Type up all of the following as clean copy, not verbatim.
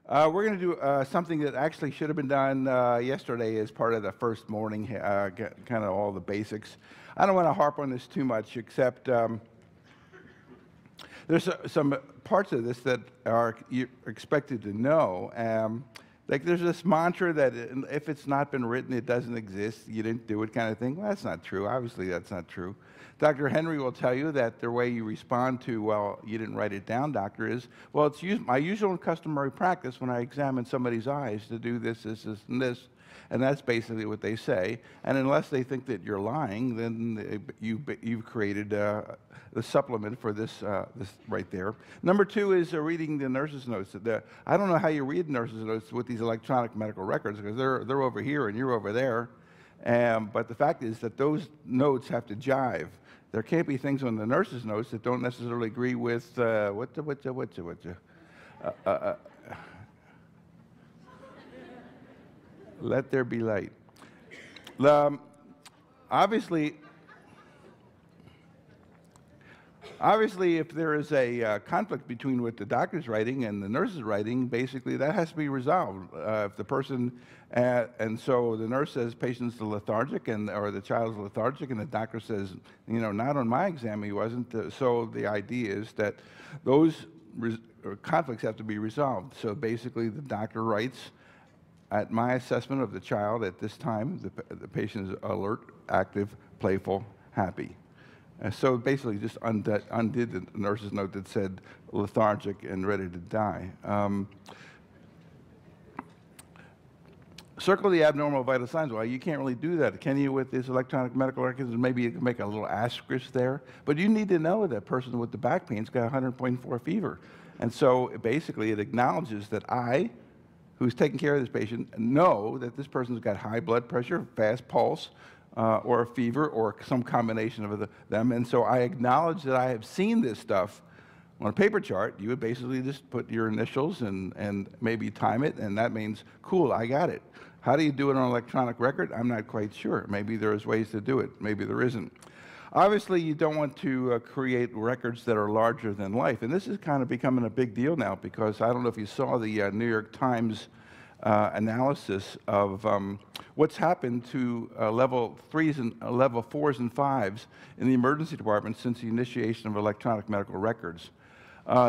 We're going to do something that actually should have been done yesterday as part of the first morning, kind of all the basics. I don't want to harp on this too much, except there's some parts of this that you're expected to know. Like there's this mantra that if it's not been written, it doesn't exist, you didn't do it kind of thing. Well, that's not true. Obviously, that's not true. Dr. Henry will tell you that the way you respond to, well, you didn't write it down, doctor, is, well, it's my usual and customary practice when I examine somebody's eyes to do this, this, this, and this. And that's basically what they say. And unless they think that you're lying, then you've created the supplement for this, this right there. Number two is reading the nurse's notes. I don't know how you read nurse's notes with these electronic medical records, because they're over here and you're over there. But the fact is that those notes have to jive. There can't be things on the nurse's notes that don't necessarily agree with let there be light. Obviously, if there is a conflict between what the doctor's writing and the nurse is writing, basically that has to be resolved. If the person, and so the nurse says patient's lethargic, or the child's lethargic, and the doctor says, you know, not on my exam he wasn't. So the idea is that those conflicts have to be resolved. So basically the doctor writes, at my assessment of the child at this time, the patient is alert, active, playful, happy. So basically just undid the nurse's note that said lethargic and ready to die. Circle the abnormal vital signs. Well, you can't really do that, can you, with these electronic medical records? Maybe you can make a little asterisk there. But you need to know that person with the back pain's got 100.4 fever. And so basically it acknowledges that I, who's taking care of this patient, know that this person's got high blood pressure, fast pulse, or a fever, or some combination of them. And so I acknowledge that I have seen this stuff on a paper chart. You would basically just put your initials and maybe time it, and that means, cool, I got it. How do you do it on an electronic record? I'm not quite sure. Maybe there's ways to do it. Maybe there isn't. Obviously, you don't want to create records that are larger than life. And this is kind of becoming a big deal now, because I don't know if you saw the New York Times analysis of what's happened to level 4s and 5s in the emergency department since the initiation of electronic medical records.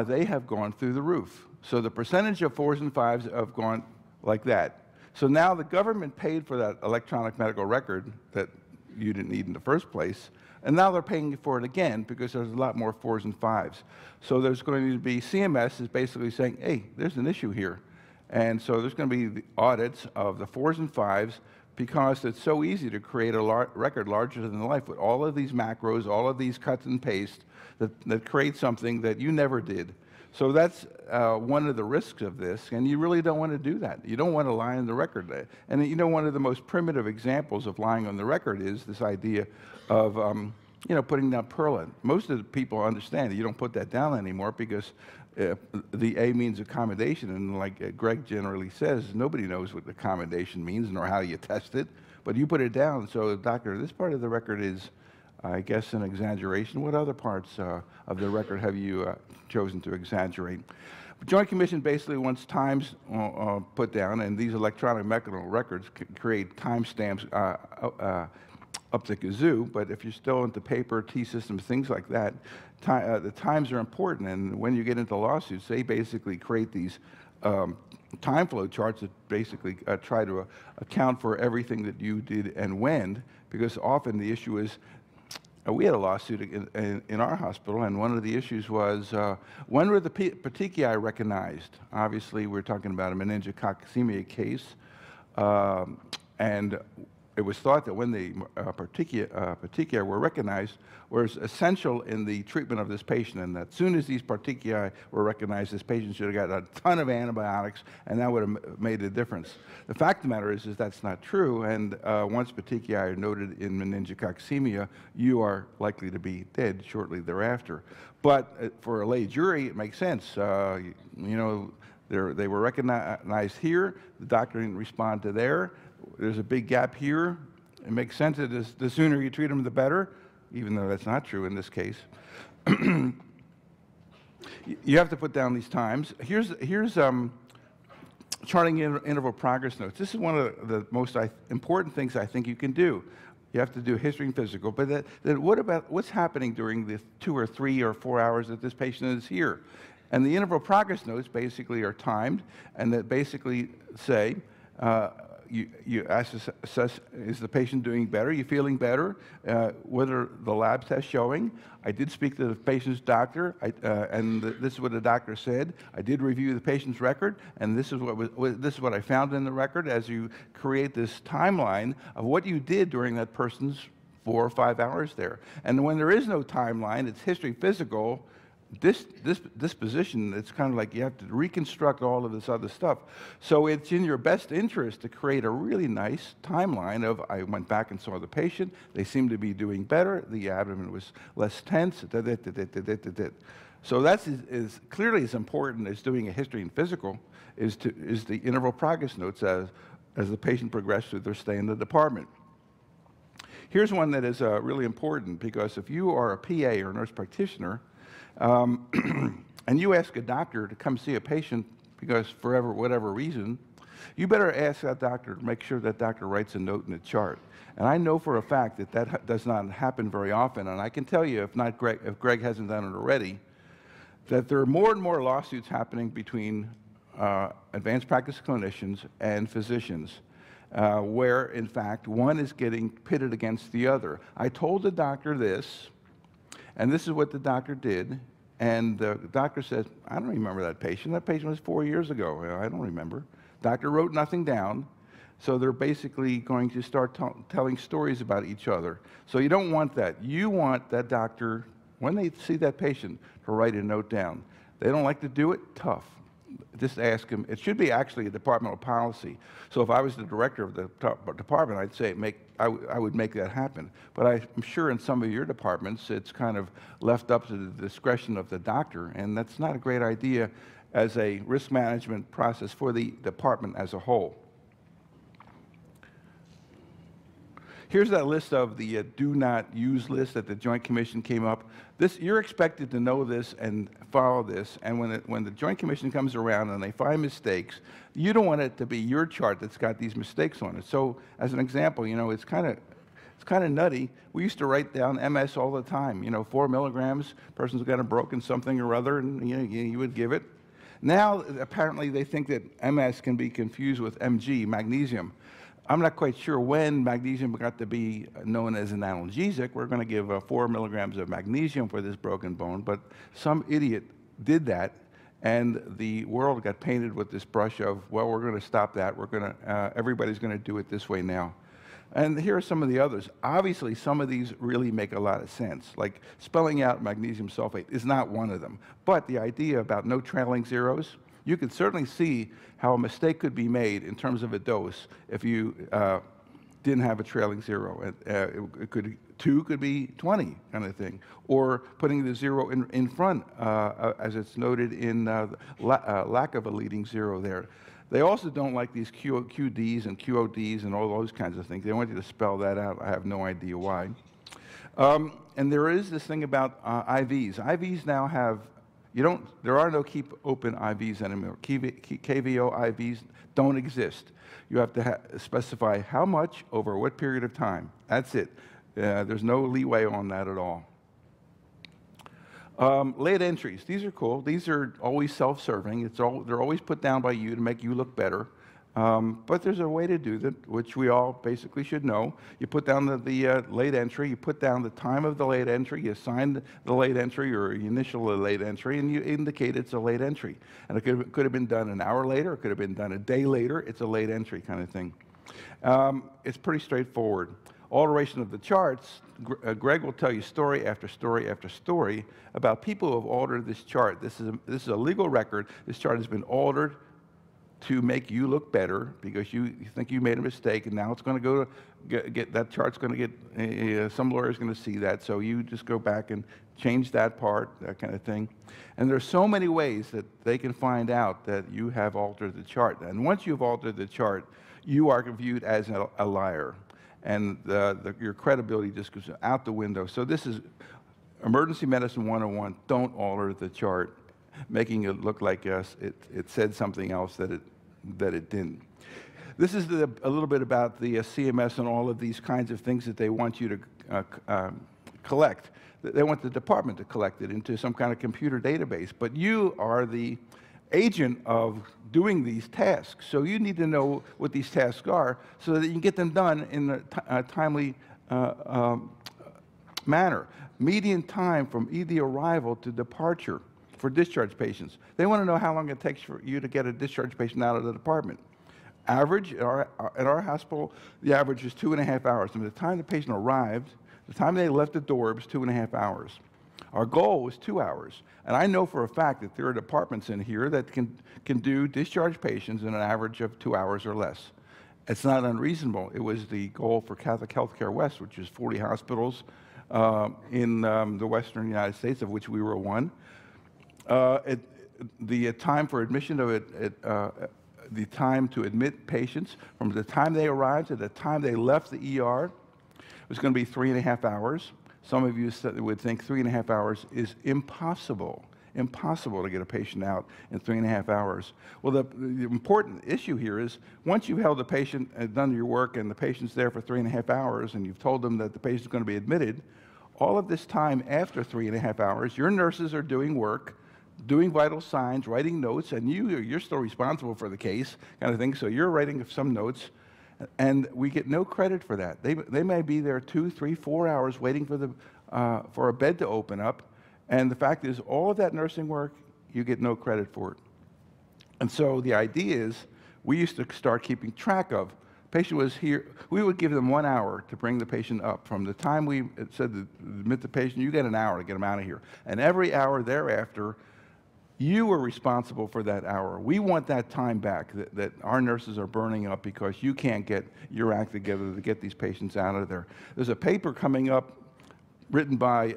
They have gone through the roof. So the percentage of 4s and 5s have gone like that. So now the government paid for that electronic medical record that you didn't need in the first place, and now they're paying for it again because there's a lot more 4s and 5s. So there's going to be, CMS is basically saying, hey, there's an issue here. And so there's going to be the audits of the 4s and 5s, because it's so easy to create a record larger than life with all of these macros, all of these cuts and pastes that create something that you never did. So that's one of the risks of this, and you really don't want to do that. You don't want to lie on the record. And you know, one of the most primitive examples of lying on the record is this idea of you know, putting down Perla. Most of the people understand that you don't put that down anymore, because the A means accommodation, and like Greg generally says, nobody knows what accommodation means nor how you test it, but you put it down. So, doctor, this part of the record is, I guess, an exaggeration. What other parts of the record have you chosen to exaggerate? The Joint Commission basically wants times put down, and these electronic medical records create timestamps up the kazoo, but if you're still into paper, T-systems, things like that, the times are important. And when you get into lawsuits, they basically create these time flow charts that basically try to account for everything that you did and when, because often the issue is, we had a lawsuit in our hospital, and one of the issues was, when were the petechiae recognized? Obviously, we're talking about a meningococcemia case, and it was thought that when the petechiae were recognized was essential in the treatment of this patient, and that as soon as these petechiae were recognized, this patient should have got a ton of antibiotics, and that would have made a difference. The fact of the matter is that's not true, and once petechiae are noted in meningococcemia, you are likely to be dead shortly thereafter. But for a lay jury, it makes sense. You know, they were recognized here, the doctor didn't respond to there. There's a big gap here. It makes sense that the sooner you treat them, the better, even though that's not true in this case. You have to put down these times. Here's charting interval progress notes. This is one of the most important things I think you can do. You have to do history and physical, but what about what's happening during the 2 or 3 or 4 hours that this patient is here? And the interval progress notes basically are timed, and that basically say, you assess, is the patient doing better? Are you feeling better? What are the lab tests showing? I did speak to the patient's doctor, and this is what the doctor said. I did review the patient's record, and this is what I found in the record as you create this timeline of what you did during that person's 4 or 5 hours there. And when there is no timeline, it's history physical. This position, it's kind of like you have to reconstruct all of this other stuff. So it's in your best interest to create a really nice timeline of, I went back and saw the patient, they seem to be doing better, the abdomen was less tense, So that's clearly as important as doing a history and physical is the interval progress notes as the patient progressed through their stay in the department. Here's one that is really important, because if you are a PA or a nurse practitioner, and you ask a doctor to come see a patient because for whatever reason, you better ask that doctor to make sure that doctor writes a note in the chart. And I know for a fact that that does not happen very often, and I can tell you, if Greg hasn't done it already, that there are more and more lawsuits happening between advanced practice clinicians and physicians, where, in fact, one is getting pitted against the other. I told the doctor this, and this is what the doctor did, and the doctor says, I don't remember that patient. That patient was 4 years ago. I don't remember. Doctor wrote nothing down, so they're basically going to start telling stories about each other. So you don't want that. You want that doctor, when they see that patient, to write a note down. They don't like to do it? Tough. Just ask them. It should be actually a departmental policy. So if I was the director of the department, I'd say I would make that happen. But I'm sure in some of your departments, it's kind of left up to the discretion of the doctor, and that's not a great idea as a risk management process for the department as a whole. Here's that list of the do not use list that the Joint Commission came up. You're expected to know this and follow this, and when the Joint Commission comes around and they find mistakes, you don't want it to be your chart that's got these mistakes on it. So as an example, you know, it's kind of nutty. We used to write down MS all the time. You know, 4 milligrams, person's got a broken something or other, and you would give it. Now, apparently, they think that MS can be confused with Mg, magnesium. I'm not quite sure when magnesium got to be known as an analgesic. We're going to give 4 milligrams of magnesium for this broken bone, but some idiot did that, and the world got painted with this brush of, well, we're going to stop that. Everybody's going to do it this way now. And here are some of the others. Obviously, some of these really make a lot of sense. Like spelling out magnesium sulfate is not one of them. But the idea about no trailing zeros, you can certainly see how a mistake could be made in terms of a dose if you didn't have a trailing zero. 2 could be 20 kind of thing. Or putting the zero in front, as it's noted in lack of a leading zero there. They also don't like these QDs and QODs and all those kinds of things. They want you to spell that out. I have no idea why. And there is this thing about IVs. IVs now have, there are no keep open IVs anymore. KVO IVs don't exist. You have to specify how much over what period of time. That's it. There's no leeway on that at all. Late entries, these are cool. These are always self-serving. They're always put down by you to make you look better. But there's a way to do that, which we all basically should know. You put down the late entry, you put down the time of the late entry, you sign the late entry or you initial the late entry, and you indicate it's a late entry. And it could have been done an hour later, it could have been done a day later. It's a late entry kind of thing. It's pretty straightforward. Alteration of the charts, Greg will tell you story after story after story about people who have altered this chart. This is a legal record. This chart has been altered to make you look better because you think you made a mistake, and now it's going to go that chart's going to get, some lawyer's going to see that, so you just go back and change that part, that kind of thing. And there's so many ways that they can find out that you have altered the chart. And once you've altered the chart, you are viewed as a liar. And your credibility just goes out the window. So this is Emergency Medicine 101. Don't alter the chart, making it look like it said something else that it that it didn't. This is a little bit about the CMS and all of these kinds of things that they want you to collect. They want the department to collect it into some kind of computer database, but you are the agent of doing these tasks. So you need to know what these tasks are so that you can get them done in a timely manner. Median time from the arrival to departure for discharge patients. They want to know how long it takes for you to get a discharge patient out of the department. Average, at our hospital, the average is 2.5 hours. From the time the patient arrived, the time they left the door, it was 2.5 hours. Our goal was 2 hours. And I know for a fact that there are departments in here that can do discharge patients in an average of 2 hours or less. It's not unreasonable. It was the goal for Catholic Healthcare West, which is 40 hospitals in the western United States, of which we were one. The time for admission of the time to admit patients from the time they arrived to the time they left the ER was going to be 3.5 hours. Some of you would think 3.5 hours is impossible. Impossible to get a patient out in 3.5 hours. Well, the important issue here is once you've held the patient and done your work and the patient's there for 3.5 hours and you've told them that the patient's going to be admitted, all of this time after 3.5 hours, your nurses are doing work, doing vital signs, writing notes, and you're still responsible for the case, kind of thing, so you're writing some notes, and we get no credit for that. They may be there 2, 3, 4 hours waiting for a bed to open up, and the fact is, all of that nursing work, you get no credit for it. And so the idea is, we used to start keeping track of, patient was here, we would give them 1 hour to bring the patient up. From the time we said to admit the patient, you get an hour to get them out of here. And every hour thereafter, you were responsible for that hour. We want that time back that our nurses are burning up because you can't get your act together to get these patients out of there. There's a paper coming up written by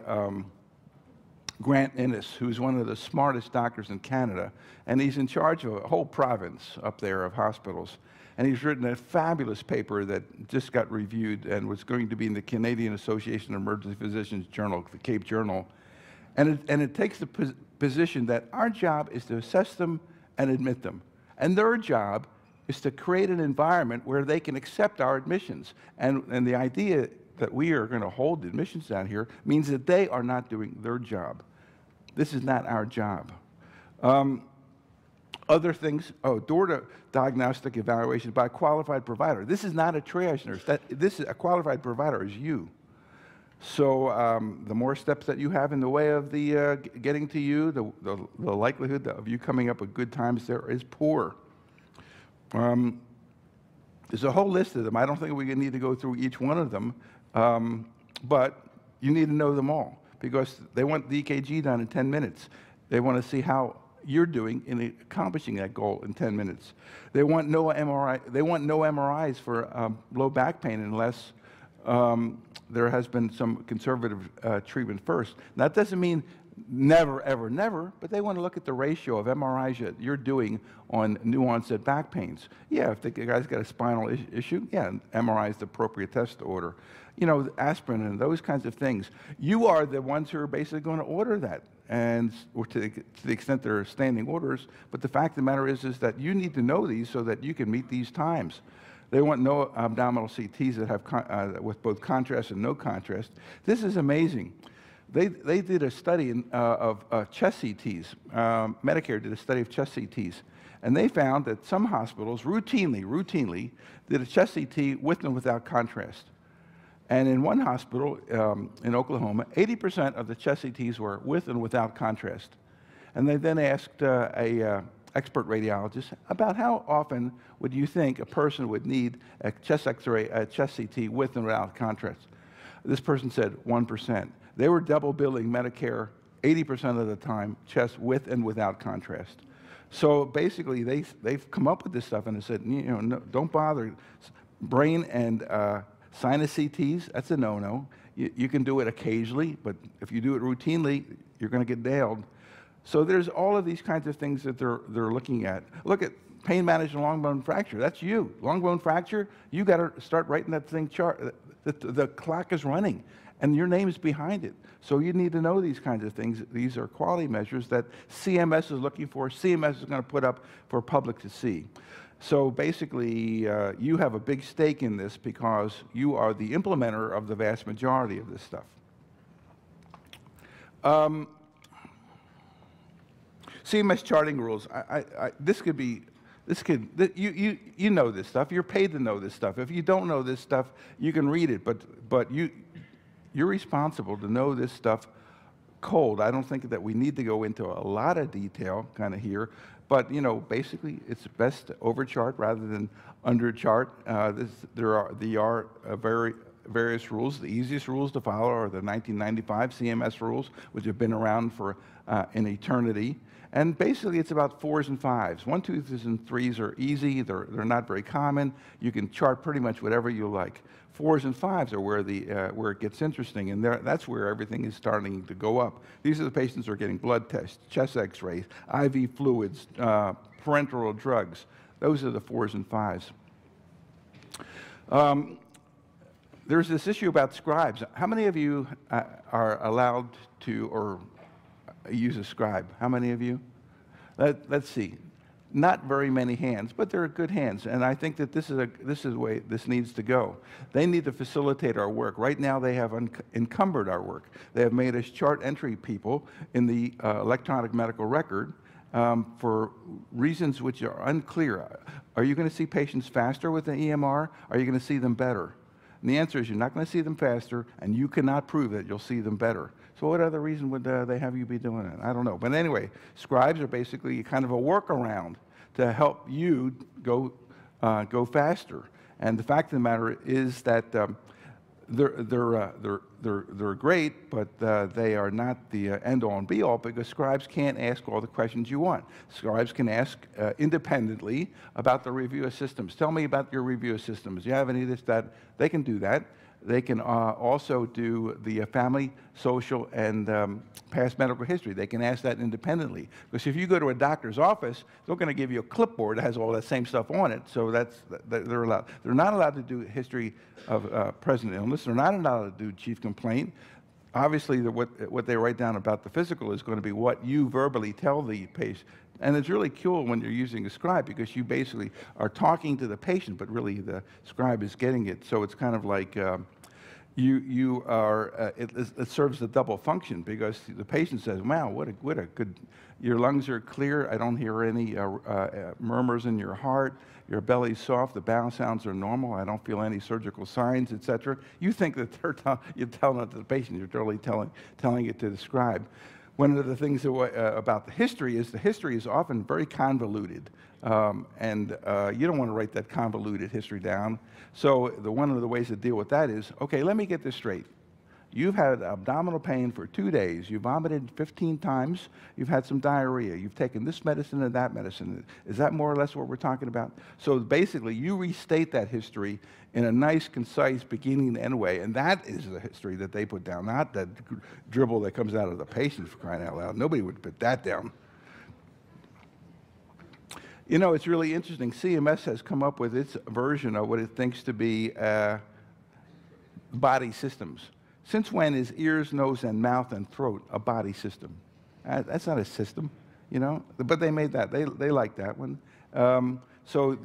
Grant Innes, who's one of the smartest doctors in Canada, and he's in charge of a whole province up there of hospitals. And he's written a fabulous paper that just got reviewed and was going to be in the Canadian Association of Emergency Physicians Journal, the Cape Journal. And it takes the position that our job is to assess them and admit them. And their job is to create an environment where they can accept our admissions. And the idea that we are going to hold admissions down here means that they are not doing their job. This is not our job. Other things, door diagnostic evaluation by a qualified provider. This is not a triage nurse. This is a qualified provider is you. So the more steps that you have in the way of the getting to you, the likelihood of you coming up with good times there is poor. There's a whole list of them. I don't think we need to go through each one of them, but you need to know them all because they want the EKG done in 10 minutes. They want to see how you're doing in accomplishing that goal in 10 minutes. They want no MRI. They want no MRIs for low back pain unless there has been some conservative treatment first. Now, that doesn't mean never, ever, never, but they want to look at the ratio of MRIs that you're doing on new onset back pains. Yeah, if the guy's got a spinal issue, yeah, MRI is the appropriate test to order. You know, aspirin and those kinds of things. You are the ones who are basically going to order that, and or to the extent there are standing orders. But the fact of the matter is that you need to know these so that you can meet these times. They want no abdominal CTs that have with both contrast and no contrast. This is amazing. They did a study of chest CTs. Medicare did a study of chest CTs. And they found that some hospitals routinely did a chest CT with and without contrast. And in one hospital in Oklahoma, 80% of the chest CTs were with and without contrast. And they then asked a expert radiologist about how often would you think a person would need a chest X-ray, a chest CT with and without contrast. This person said 1%. They were double billing Medicare 80% of the time, chest with and without contrast. So basically, they've come up with this stuff and they said, you know, no, don't bother. Brain and sinus CTs, that's a no-no. You can do it occasionally, but if you do it routinely, you're going to get nailed. So there's all of these kinds of things that they're looking at. Look at pain management long bone fracture. That's you. Long bone fracture, you got to start writing that thing chart. The clock is running. and your name's behind it. So you need to know these kinds of things. These are quality measures that CMS is looking for, CMS is going to put up for public to see. So basically, you have a big stake in this because you are the implementer of the vast majority of this stuff. CMS charting rules. You know this stuff. You're paid to know this stuff. If you don't know this stuff, you can read it, but you're responsible to know this stuff cold. I don't think that we need to go into a lot of detail kind of here, but you know, basically, it's best to overchart rather than underchart. There are various rules. The easiest rules to follow are the 1995 CMS rules, which have been around for an eternity. And basically, it's about 4s and 5s. 1, 2s, and 3s are easy. They're not very common. You can chart pretty much whatever you like. 4s and 5s are where it gets interesting, and that's where everything is starting to go up. These are the patients who are getting blood tests, chest X-rays, IV fluids, parenteral drugs. Those are the 4s and 5s. There's this issue about scribes. How many of you are allowed to or use a scribe? How many of you? Let's see. Not very many hands, but there are good hands, and I think that this is the way this needs to go. They need to facilitate our work. Right now, they have encumbered our work. They have made us chart entry people in the electronic medical record for reasons which are unclear. Are you going to see patients faster with the EMR? Are you going to see them better? And the answer is you're not going to see them faster, and you cannot prove that you'll see them better. So what other reason would they have you be doing it? I don't know. But anyway, scribes are basically kind of a workaround to help you go faster. And the fact of the matter is that they're great, but they are not the end-all and be-all because scribes can't ask all the questions you want. Scribes can ask independently about the review of systems. Tell me about your review of systems. Do you have any of this, that? They can do that. They can also do the family, social, and past medical history. They can ask that independently. Because if you go to a doctor's office, they're going to give you a clipboard that has all that same stuff on it. So they're allowed. They're not allowed to do history of present illness. They're not allowed to do chief complaint. Obviously, what they write down about the physical is going to be what you verbally tell the patient. And it's really cool when you're using a scribe because you basically are talking to the patient, but really the scribe is getting it. So it's kind of like it serves a double function because the patient says, wow, what a good, your lungs are clear. I don't hear any murmurs in your heart. Your belly's soft. The bowel sounds are normal. I don't feel any surgical signs, etc. You think that you're telling it to the patient. You're totally telling it to the scribe. One of the things about the history is often very convoluted, and you don't want to write that convoluted history down. So one of the ways to deal with that is, okay, let me get this straight. You've had abdominal pain for 2 days. You vomited 15 times. You've had some diarrhea. You've taken this medicine and that medicine. Is that more or less what we're talking about? So basically, you restate that history in a nice, concise beginning and end way, and that is the history that they put down, not that dribble that comes out of the patient, for crying out loud. Nobody would put that down. You know, it's really interesting. CMS has come up with its version of what it thinks to be body systems. Since when is ears, nose, and mouth and throat a body system? That's not a system, you know? But they made that. They like that one. So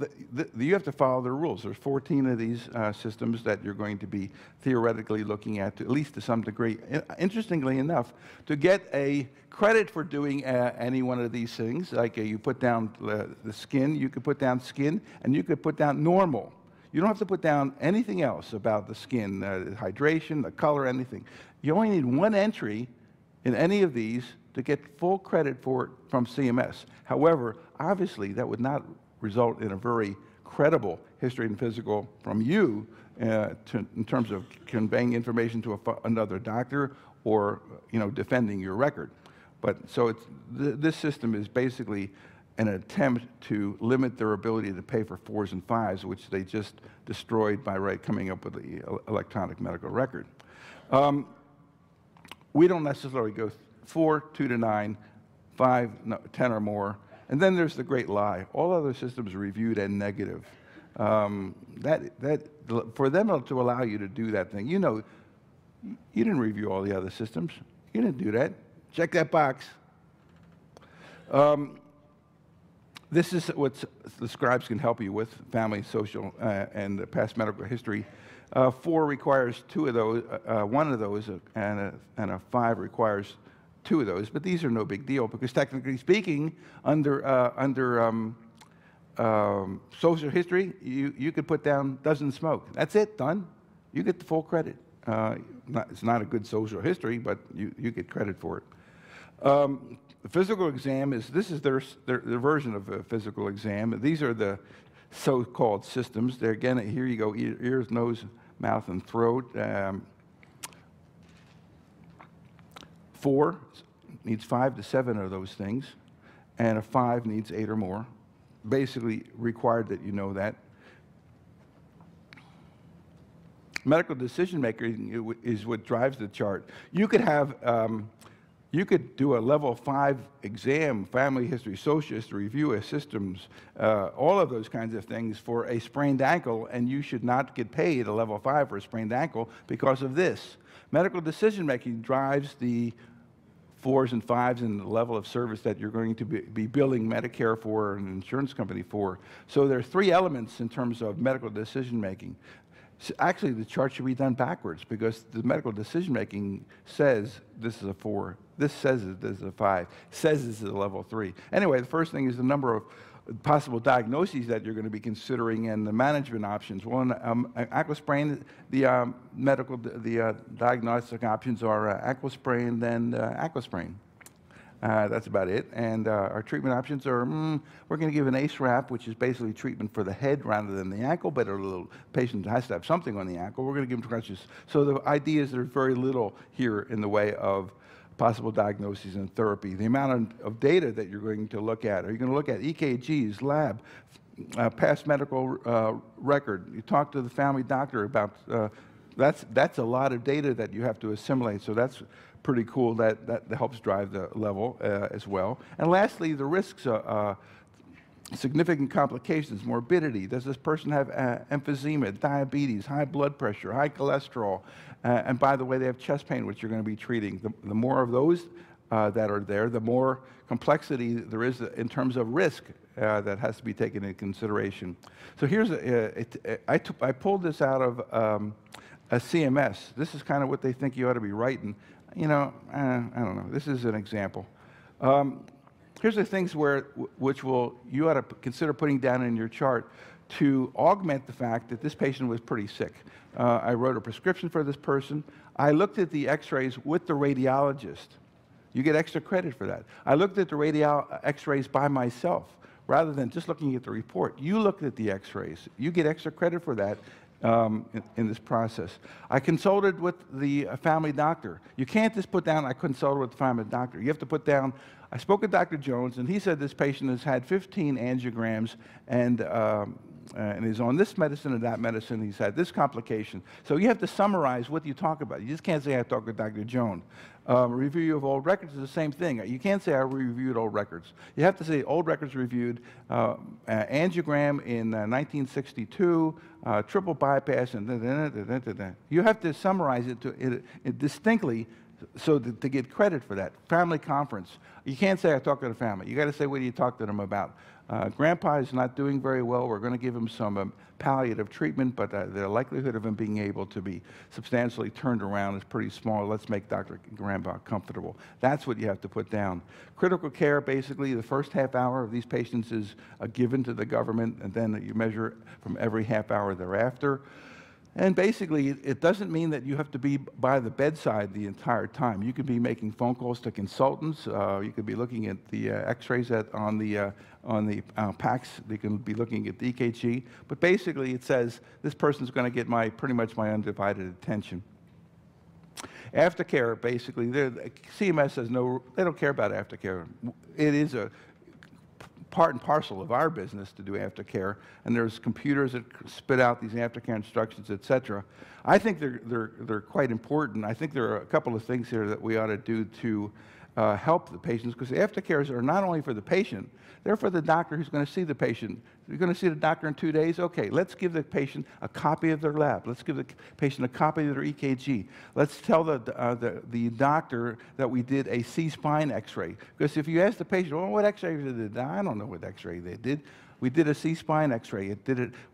you have to follow the rules. There's 14 of these systems that you're going to be theoretically looking at least to some degree. Interestingly enough, to get a credit for doing any one of these things, like you put down the skin, you could put down skin, and you could put down normal. You don't have to put down anything else about the skin, hydration, the color, anything. You only need one entry in any of these to get full credit for it from CMS. However, obviously, that would not result in a very credible history and physical from you in terms of conveying information to another doctor or defending your record. But so this system is basically an attempt to limit their ability to pay for 4s and 5s, which they just destroyed by coming up with the electronic medical record. We don't necessarily go 4, 2 to 9, 5, 10 or more. And then there's the great lie. All other systems are reviewed and negative. For them to allow you to do that thing, You didn't review all the other systems. You didn't do that. Check that box. This is what the scribes can help you with: family, social, and past medical history. 4 requires 2 of those, 1 of those, and a 5 requires 2 of those. But these are no big deal because, technically speaking, under social history, you could put down doesn't smoke. That's it, done. You get the full credit. It's not a good social history, but you get credit for it. The physical exam this is their version of a physical exam. These are the so-called systems. There again, here you go: ears, nose, mouth, and throat. 4 needs 5 to 7 of those things, and a 5 needs 8 or more. Basically required that you know that. Medical decision making is what drives the chart. You could have, you could do a level 5 exam, family history, social history, review of systems, all of those kinds of things for a sprained ankle, and you should not get paid a level 5 for a sprained ankle because of this. Medical decision making drives the 4s and 5s and the level of service that you're going to be billing Medicare for and an insurance company for. So there are 3 elements in terms of medical decision making. Actually, the chart should be done backwards because the medical decision making says this is a 4, this says this is a 5, says this is a level 3. Anyway, the first thing is the number of possible diagnoses that you're going to be considering and the management options. Well, ankle sprain, the diagnostic options are ankle sprain, then ankle sprain. That's about it. And our treatment options are, we're going to give an ACE wrap, which is basically treatment for the head rather than the ankle, but a little patient has to have something on the ankle. We're going to give them crutches. So the idea is there's very little here in the way of possible diagnoses and therapy. The amount of data that you're going to look at. Are you going to look at EKGs, lab, past medical record? You talk to the family doctor about, that's a lot of data that you have to assimilate. So that's pretty cool. That helps drive the level as well. And lastly, the risks, significant complications, morbidity. Does this person have emphysema, diabetes, high blood pressure, high cholesterol? And by the way, they have chest pain, which you're going to be treating. The more of those that are there, the more complexity there is in terms of risk that has to be taken into consideration. So here's, I pulled this out of a CMS. This is kind of what they think you ought to be writing. You know, I don't know. This is an example. Here's the things which you ought to consider putting down in your chart to augment the fact that this patient was pretty sick. I wrote a prescription for this person. I looked at the x-rays with the radiologist. You get extra credit for that. I looked at the x-rays by myself rather than just looking at the report. You looked at the x-rays. You get extra credit for that. In this process. I consulted with the family doctor. You can't just put down, I consulted with the family doctor. You have to put down, I spoke with Dr. Jones, and he said this patient has had 15 angiograms and is on this medicine and that medicine. He's had this complication. So you have to summarize what you talk about. You just can't say I talked with Dr. Jones. Review of old records is the same thing. You can't say I reviewed old records. You have to say old records reviewed, angiogram in 1962, triple bypass, and you have to summarize it distinctly so to get credit for that. Family conference. You can't say I talked to the family. You got to say what do you talk to them about. Grandpa is not doing very well. We're going to give him some palliative treatment, but the likelihood of him being able to be substantially turned around is pretty small. Let's make Dr. Grandpa comfortable. That's what you have to put down. Critical care, basically, the first half hour of these patients is given to the government, and then you measure from every half hour thereafter. And basically, it doesn't mean that you have to be by the bedside the entire time. You could be making phone calls to consultants. You could be looking at the x-rays on the PACS. They can be looking at the EKG. But basically, it says this person's going to get pretty much my undivided attention. Aftercare, basically, CMS says no, they don't care about aftercare. It is a part and parcel of our business to do aftercare, and there's computers that spit out these aftercare instructions, etc. I think they're quite important. I think there are a couple of things here that we ought to do to help the patients, because the aftercares are not only for the patient, they're for the doctor who's going to see the patient. You're going to see the doctor in 2 days? Okay, let's give the patient a copy of their lab. Let's give the patient a copy of their EKG. Let's tell the doctor that we did a C-spine x-ray. Because if you ask the patient, well, what x-ray did they do? I don't know what x-ray they did. We did a C-spine x-ray.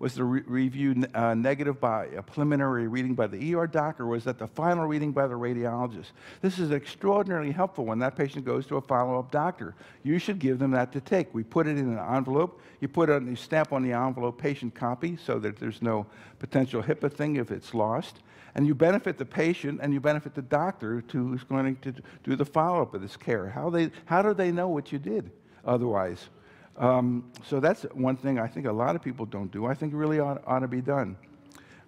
Was the review negative by a preliminary reading by the ER doc, or was that the final reading by the radiologist? This is extraordinarily helpful when that patient goes to a follow-up doctor. You should give them that to take. We put it in an envelope. You put it, you stamp on the envelope patient copy so that there's no potential HIPAA thing if it's lost. And you benefit the patient and you benefit the doctor who's going to do the follow-up of this care. How do they know what you did otherwise? So that's one thing I think a lot of people don't do. I think it really ought to be done.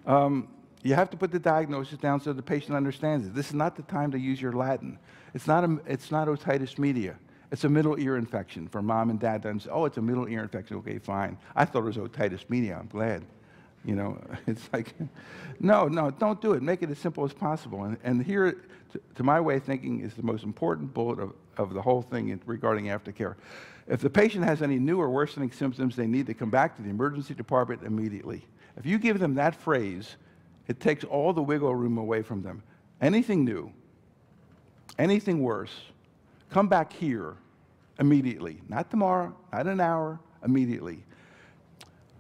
You have to put the diagnosis down so the patient understands it. This is not the time to use your Latin. It's not otitis media. It's a middle ear infection for mom and dad. Oh, it's a middle ear infection. Okay, fine. I thought it was otitis media. I'm glad. You know, it's like, no, don't do it. Make it as simple as possible. And here, to my way of thinking, is the most important bullet of the whole thing regarding aftercare. If the patient has any new or worsening symptoms, they need to come back to the emergency department immediately. If you give them that phrase, it takes all the wiggle room away from them. Anything new, anything worse, come back here immediately. Not tomorrow, not an hour, immediately.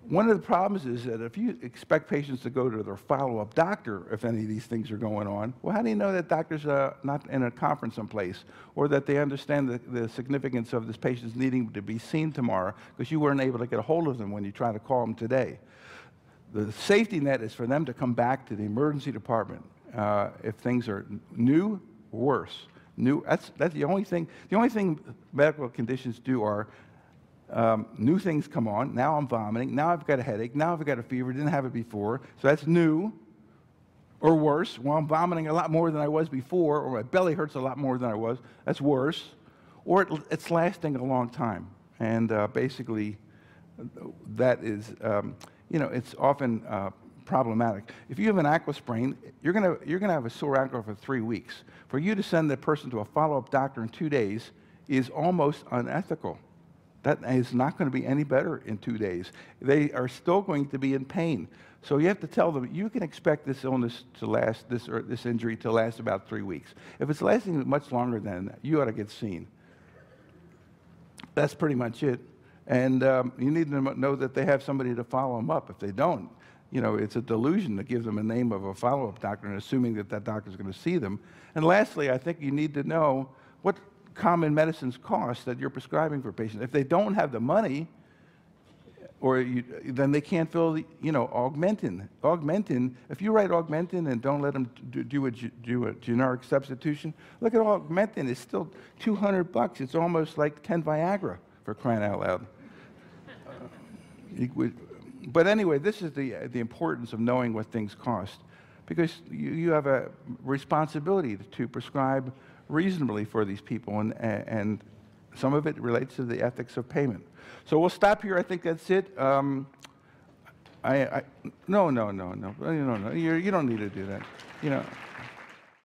One of the problems is that if you expect patients to go to their follow-up doctor if any of these things are going on, well, how do you know that doctor's not in a conference someplace, or that they understand the significance of this patient's needing to be seen tomorrow because you weren't able to get a hold of them when you try to call them today? The safety net is for them to come back to the emergency department if things are new or worse. That's the only thing. The only thing medical conditions do are new things come on. Now I'm vomiting. Now I've got a headache. Now I've got a fever. Didn't have it before. So that's new. Or worse, well, I'm vomiting a lot more than I was before, or my belly hurts a lot more than I was. That's worse. Or it's lasting a long time. And basically, that is, it's often problematic. If you have an ankle sprain, you're gonna have a sore ankle for 3 weeks. For you to send that person to a follow-up doctor in 2 days is almost unethical. That is not going to be any better in 2 days. They are still going to be in pain. So you have to tell them, you can expect this illness to last, this injury to last about 3 weeks. If it's lasting much longer than that, you ought to get seen. That's pretty much it. And you need to know that they have somebody to follow them up. If they don't, it's a delusion to give them a name of a follow-up doctor and assuming that that doctor is going to see them. And lastly, I think you need to know what common medicines cost that you're prescribing for patients. If they don't have the money, then they can't fill the, Augmentin. Augmentin, if you write Augmentin and don't let them do a generic substitution, look at Augmentin, it's still $200. It's almost like 10 Viagra, for crying out loud. But anyway, this is the importance of knowing what things cost, because you have a responsibility to prescribe reasonably for these people, and some of it relates to the ethics of payment. So we'll stop here. I think that's it. No. You don't need to do that.